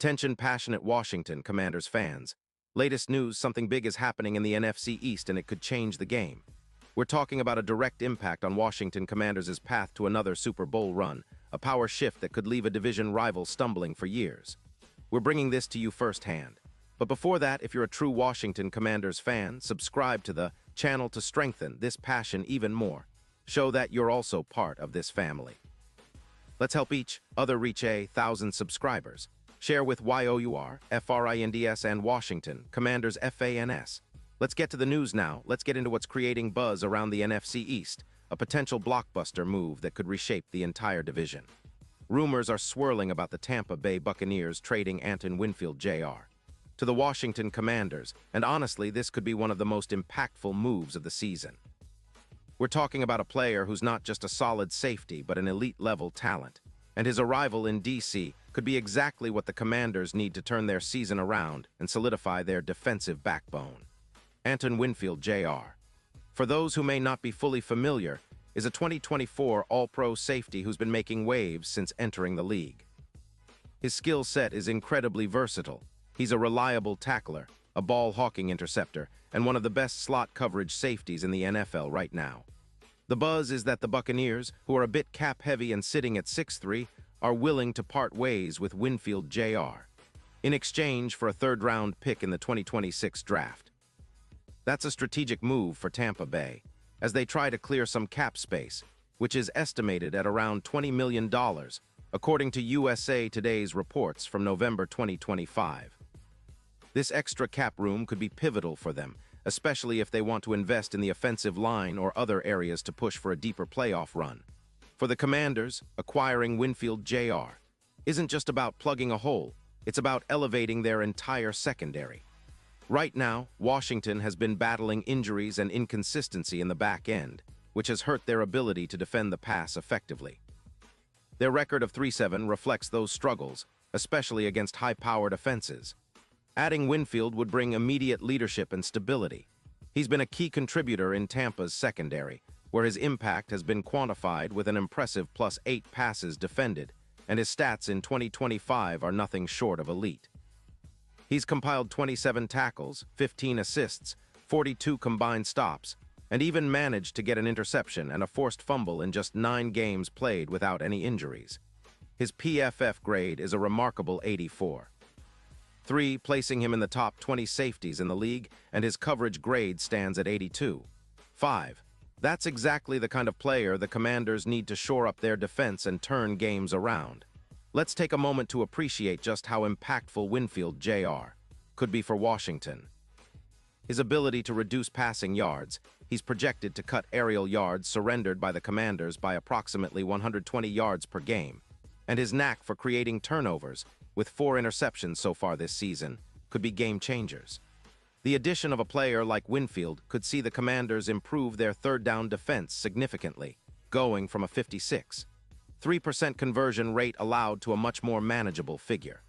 Attention passionate Washington Commanders fans. Latest news, something big is happening in the NFC East and it could change the game. We're talking about a direct impact on Washington Commanders' path to another Super Bowl run, a power shift that could leave a division rival stumbling for years. We're bringing this to you firsthand. But before that, if you're a true Washington Commanders fan, subscribe to the channel to strengthen this passion even more. Show that you're also part of this family. Let's help each other reach 1,000 subscribers. Share with YOUR, FRINDS, and Washington Commanders FANS. Let's get to the news now. Let's get into what's creating buzz around the NFC East, a potential blockbuster move that could reshape the entire division. Rumors are swirling about the Tampa Bay Buccaneers trading Antoine Winfield Jr. to the Washington Commanders, and honestly, this could be one of the most impactful moves of the season. We're talking about a player who's not just a solid safety, but an elite-level talent. And his arrival in DC could be exactly what the Commanders need to turn their season around and solidify their defensive backbone. Antoine Winfield Jr., for those who may not be fully familiar, is a 2024 All-Pro safety who's been making waves since entering the league. His skill set is incredibly versatile. He's a reliable tackler, a ball-hawking interceptor, and one of the best slot coverage safeties in the NFL right now. The buzz is that the Buccaneers, who are a bit cap-heavy and sitting at 6'3", are willing to part ways with Winfield Jr. in exchange for a third-round pick in the 2026 draft. That's a strategic move for Tampa Bay, as they try to clear some cap space, which is estimated at around $20 million, according to USA Today's reports from November 2025. This extra cap room could be pivotal for them, especially if they want to invest in the offensive line or other areas to push for a deeper playoff run. For the Commanders, acquiring Winfield Jr. isn't just about plugging a hole, it's about elevating their entire secondary. Right now, Washington has been battling injuries and inconsistency in the back end, which has hurt their ability to defend the pass effectively. Their record of 3-7 reflects those struggles, especially against high-powered offenses. Adding Winfield would bring immediate leadership and stability. He's been a key contributor in Tampa's secondary, where his impact has been quantified with an impressive +8 passes defended, and his stats in 2025 are nothing short of elite. He's compiled 27 tackles, 15 assists, 42 combined stops, and even managed to get an interception and a forced fumble in just 9 games played without any injuries. His PFF grade is a remarkable 84. 3, placing him in the top 20 safeties in the league, and his coverage grade stands at 82. 5. That's exactly the kind of player the Commanders need to shore up their defense and turn games around. Let's take a moment to appreciate just how impactful Winfield Jr. could be for Washington. His ability to reduce passing yards, he's projected to cut aerial yards surrendered by the Commanders by approximately 120 yards per game, and his knack for creating turnovers, with 4 interceptions so far this season, could be game changers. The addition of a player like Winfield could see the Commanders improve their third down defense significantly, going from a 56.3% conversion rate allowed to a much more manageable figure.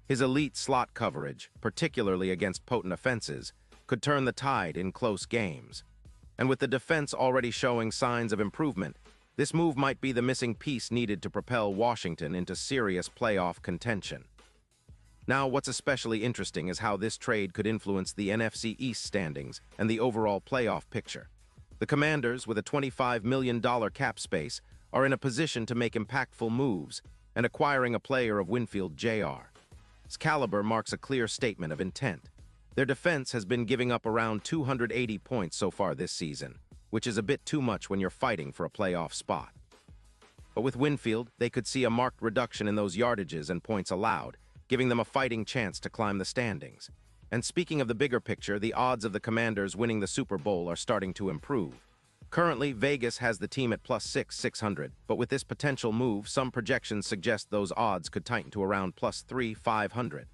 His elite slot coverage, particularly against potent offenses, could turn the tide in close games. And with the defense already showing signs of improvement, this move might be the missing piece needed to propel Washington into serious playoff contention. Now, what's especially interesting is how this trade could influence the NFC East standings and the overall playoff picture. The Commanders, with a $25 million cap space, are in a position to make impactful moves, and acquiring a player of Winfield Jr.'s caliber marks a clear statement of intent. Their defense has been giving up around 280 points so far this season, which is a bit too much when you're fighting for a playoff spot. But with Winfield, they could see a marked reduction in those yardages and points allowed, giving them a fighting chance to climb the standings. And speaking of the bigger picture, the odds of the Commanders winning the Super Bowl are starting to improve. Currently, Vegas has the team at +600, but with this potential move, some projections suggest those odds could tighten to around +3,500.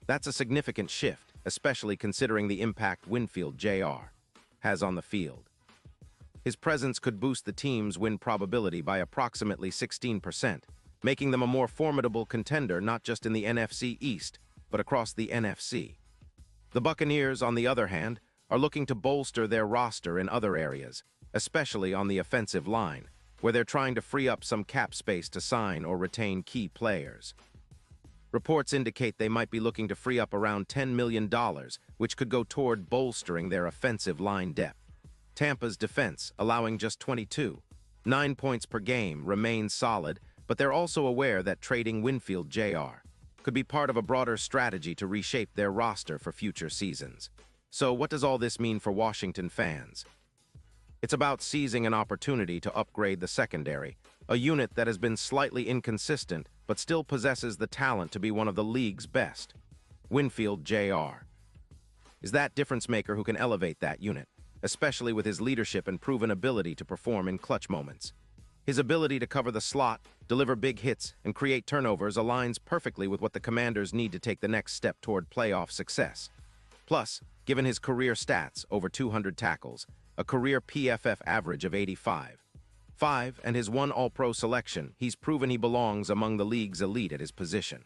That's a significant shift, especially considering the impact Winfield Jr. has on the field. His presence could boost the team's win probability by approximately 16%, making them a more formidable contender not just in the NFC East, but across the NFC. The Buccaneers, on the other hand, are looking to bolster their roster in other areas, especially on the offensive line, where they're trying to free up some cap space to sign or retain key players. Reports indicate they might be looking to free up around $10 million, which could go toward bolstering their offensive line depth. Tampa's defense, allowing just 22.9 points per game, remains solid, but they're also aware that trading Winfield Jr. could be part of a broader strategy to reshape their roster for future seasons. So what does all this mean for Washington fans? It's about seizing an opportunity to upgrade the secondary, a unit that has been slightly inconsistent but still possesses the talent to be one of the league's best. Winfield Jr. is that difference maker who can elevate that unit, especially with his leadership and proven ability to perform in clutch moments. His ability to cover the slot, deliver big hits, and create turnovers aligns perfectly with what the Commanders need to take the next step toward playoff success. Plus, given his career stats, over 200 tackles, a career PFF average of 85.5, and his one All-Pro selection, he's proven he belongs among the league's elite at his position.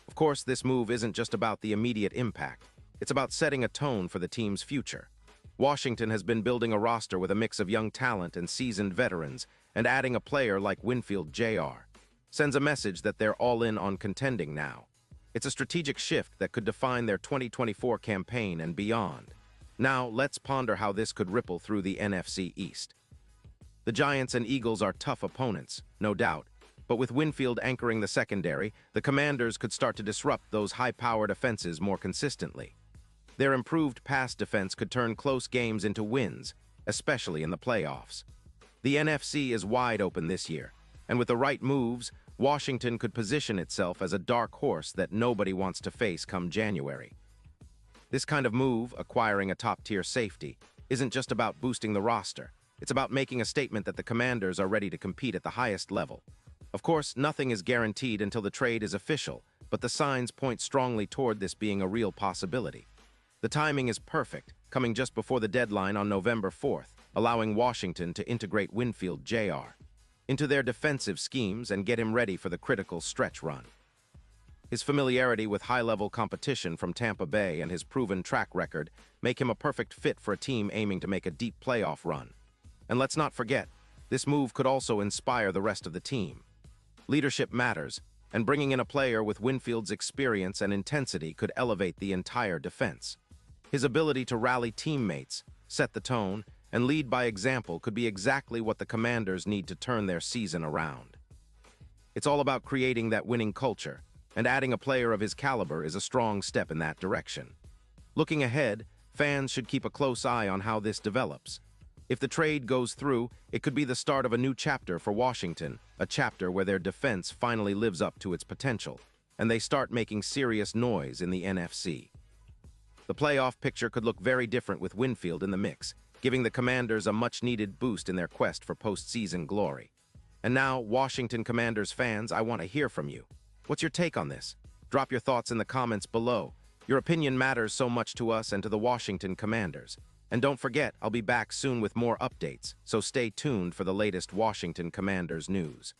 Of course, this move isn't just about the immediate impact. It's about setting a tone for the team's future. Washington has been building a roster with a mix of young talent and seasoned veterans, and adding a player like Winfield Jr. sends a message that they're all in on contending now. It's a strategic shift that could define their 2024 campaign and beyond. Now, let's ponder how this could ripple through the NFC East. The Giants and Eagles are tough opponents, no doubt, but with Winfield anchoring the secondary, the Commanders could start to disrupt those high-powered offenses more consistently. Their improved pass defense could turn close games into wins, especially in the playoffs. The NFC is wide open this year, and with the right moves, Washington could position itself as a dark horse that nobody wants to face come January. This kind of move, acquiring a top-tier safety, isn't just about boosting the roster. It's about making a statement that the Commanders are ready to compete at the highest level. Of course, nothing is guaranteed until the trade is official, but the signs point strongly toward this being a real possibility. The timing is perfect, coming just before the deadline on November 4th, allowing Washington to integrate Winfield Jr. into their defensive schemes and get him ready for the critical stretch run. His familiarity with high-level competition from Tampa Bay and his proven track record make him a perfect fit for a team aiming to make a deep playoff run. And let's not forget, this move could also inspire the rest of the team. Leadership matters, and bringing in a player with Winfield's experience and intensity could elevate the entire defense. His ability to rally teammates, set the tone, and lead by example could be exactly what the Commanders need to turn their season around. It's all about creating that winning culture, and adding a player of his caliber is a strong step in that direction. Looking ahead, fans should keep a close eye on how this develops. If the trade goes through, it could be the start of a new chapter for Washington, a chapter where their defense finally lives up to its potential, and they start making serious noise in the NFC. The playoff picture could look very different with Winfield in the mix, giving the Commanders a much-needed boost in their quest for postseason glory. And now, Washington Commanders fans, I want to hear from you. What's your take on this? Drop your thoughts in the comments below. Your opinion matters so much to us and to the Washington Commanders. And don't forget, I'll be back soon with more updates, so stay tuned for the latest Washington Commanders news.